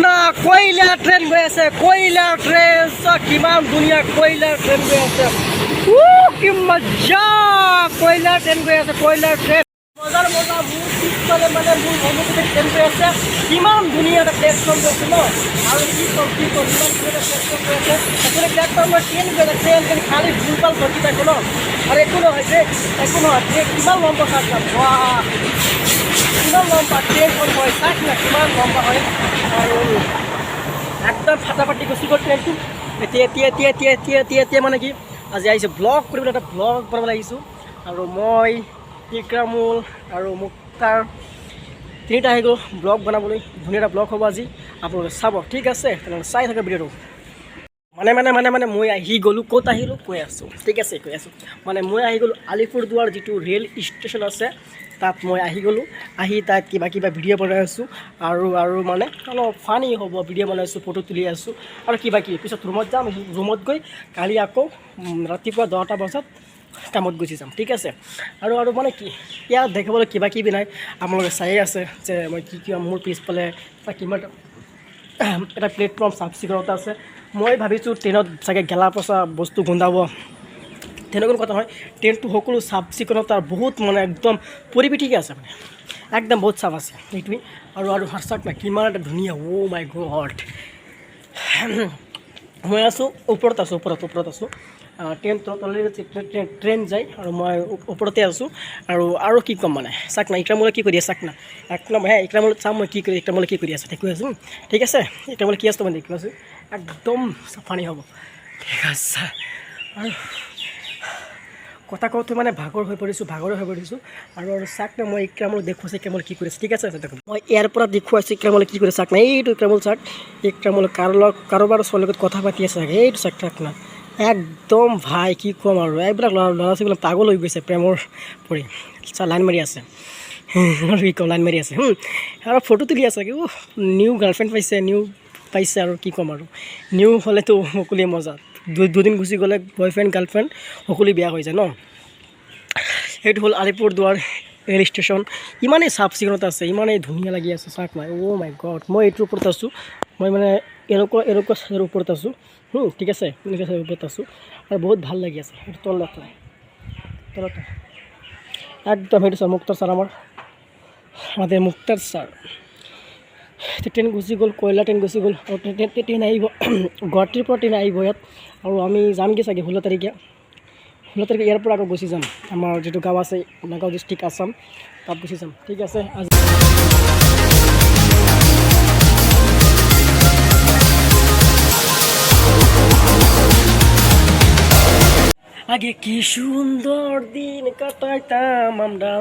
শুনা কয়লা ট্ৰেইন গৈ আছে কয়লা ট্ৰেইন কিমান ধুনীয়া কয়লা ট্ৰেইন গৈ আছে কি মজা কয়লা ট্ৰেইন গৈ আছে কয়লা ট্ৰেইন মজাৰ মজা মোৰ পিছফালে মানে মোৰ সন্মুখতে ট্ৰেইন গৈ আছে কিমান ধুনীয়া এটা প্লেটফৰ্ম গৈছে ন আৰু কি কম ইমান ধুনীয়া প্লেটফৰ্ম গৈ আছে একেবাৰে প্লেটফৰ্মৰ ট্ৰেইন গৈ আছে ট্ৰেইন খালি ভুলভাল ঘটি থাকে ন আৰু একো নহয় যে একো নহয় কিমান লম্বা চাওক না কিমান লম্বা ট্ৰেইনখন হয় চাওক না কিমান লম্বা হয় আৰু একদম ফাটাফাটি গুচি গ'ল ট্ৰেইনটো এতিয়া মানে কি আজি আহিছোঁ ব্লগ কৰিবলৈ এটা ব্লগ বনাবলৈ আহিছোঁ আৰু মই ইক্ৰামুল আৰু মুক্তাৰ তিনিটা আহি গ'ল ব্লগ বনাবলৈ ধুনীয়া এটা ব্লগ হ'ব আজি আপোনালোকে চাব ঠিক আছে তেনেহ'লে চাই থাকে ভিডিঅ'টো মানে মই আহি গ'লোঁ ক'ত আহিলোঁ কৈ আছোঁ ঠিক আছে কৈ আছোঁ মানে মই আহি গ'লোঁ আলিপুৰদুৱাৰ যিটো ৰেল ষ্টেচন আছে তাত মই আহি গ'লোঁ আহি তাত কিবা ভিডিঅ' বনাই আছোঁ আৰু মানে অলপ ফানি হ'ব ভিডিঅ' বনাই আছোঁ ফটো তুলি আছোঁ আৰু কিবা পিছত ৰুমত যাম ৰুমত গৈ কালি আকৌ ৰাতিপুৱা 10টা বজাত কামত গুচি যাম ঠিক আছে আৰু মানে কি ইয়াত দেখিবলৈ কিবা নাই আপোনালোকে চাই আছে যে মই কি মোৰ পিছফালে কিমান এটা প্লেটফৰ্ম চাফ চিকুণতা আছে মই ভাবিছোঁ ট্ৰেইনত চাগে গেলা পচা বস্তু গোন্ধাব তেনেকুৱা কথা নহয় ট্ৰেইনটো সকলো চাফ চিকুণতাৰ বহুত মানে একদম পৰিৱেশিকে আছে মানে একদম বহুত চাফ আছে এইটোৱেই আৰু সঁচাক না কিমান এটা ধুনীয়া মাই গড মই আছোঁ ওপৰত আছোঁ ট্ৰেইন যায় আৰু মই ওপৰতে আছোঁ আৰু কি ক'ম মানে চাওক না ইক্ৰামুলে কি কৰি আছে চাওক না ইক্ৰামুলত চাম মই ইক্ৰামুলে কি কৰি আছে দেখুৱাই আছোঁ ঠিক আছে ইক্ৰামুলে কি আছে মই দেখুৱাই আছোঁ একদম চাফানি হ'ব ঠিক আছে আৰু কথা কওঁতে মানে ভাগৰ হৈ পৰিছোঁ আৰু চাওক না মই ইক্ৰামুল দেখুৱাইছোঁ ইক্ৰামুল কি কৰিছে ঠিক আছে দেখোন মই ইয়াৰ পৰা দেখুৱাইছোঁ ইক্ৰামুলে কি কৰিছে চাওক না এইটো ইক্ৰামুল চাওক ইক্ৰামুল কাৰোবাৰ ছোৱালীৰ লগত কথা পাতি আছে চাগে এইটো চাওক না একদম ভাই কি ক'ম আৰু এইবিলাক ল'ৰা ছোৱালীবিলাক পাগল হৈ গৈছে প্ৰেমৰ পৰি লাইন মাৰি আছে কি ক'ম লাইন মাৰি আছে আৰু ফটো তুলি আছে কি নিউ গাৰ্লফ্ৰেণ্ড পাইছে আৰু কি ক'ম আৰু নিউ হ'লেতো সকলোৱে মজা দুদিন গুচি গ'লে বয়ফ্ৰেণ্ড গাৰ্লফ্ৰেণ্ড সকলোৱে বেয়া হৈ যায় ন সেইটো হ'ল আলিপুৰদুৱাৰ ৰেল ষ্টেচন ইমানেই চাফ চিকুণতা আছে ইমানেই ধুনীয়া লাগি আছে চাওক নাই মাই গড মই এইটোৰ ওপৰত আছোঁ মই মানে এনেকুৱা চাইডৰ ওপৰত আছোঁ ঠিক আছে এনেকুৱা চাইডৰ ওপৰত আছোঁ আৰু বহুত ভাল লাগি আছে সেইটো তলতে একদম সেইটো ছাৰ মুক্তাৰ ছাৰ আমাদেৰ মুক্তাৰ ছাৰ ট্ৰেইন গুচি গ'ল কয়লা ট্ৰেইন গুচি গ'ল আৰু ট্ৰেইন আহিব গুৱাহাটীৰ পৰা ট্ৰেইন আহিব ইয়াত আৰু আমি যামগৈ চাগে 16 তাৰিখে ইয়াৰ পৰা আকৌ গুচি যাম আমাৰ যিটো গাঁও আছে নগাঁও ডিষ্ট্ৰিক্ট আসাম তাত গুচি যাম ঠিক আছে আগে কি সুন্দর দিন কাটাইতাম আমরা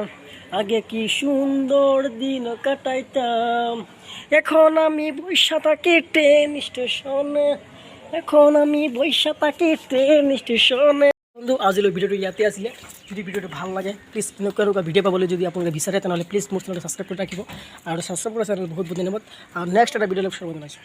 এখন আমি বৈশা থাকি ট্রেন স্টেশনে বন্ধু আজিলৈ ভিডিঅ'টো ইয়াতে আছিলে যদি ভিডিঅ'টো ভাল লাগে প্লিজ এনেকুৱা ভিডিঅ' পাবলৈ যদি আপোনালোকে বিচাৰে তেনেহ'লে প্লিজ মোৰ চেনেলটো ছাবস্ক্ৰাইব কৰি ৰাখিব আৰু ছাবস্ক্ৰাইব কৰা চেনেল বহুত ধন্যবাদ আৰু নেক্সট এটা ভিডিঅ' লগ পাব জনাইছোঁ।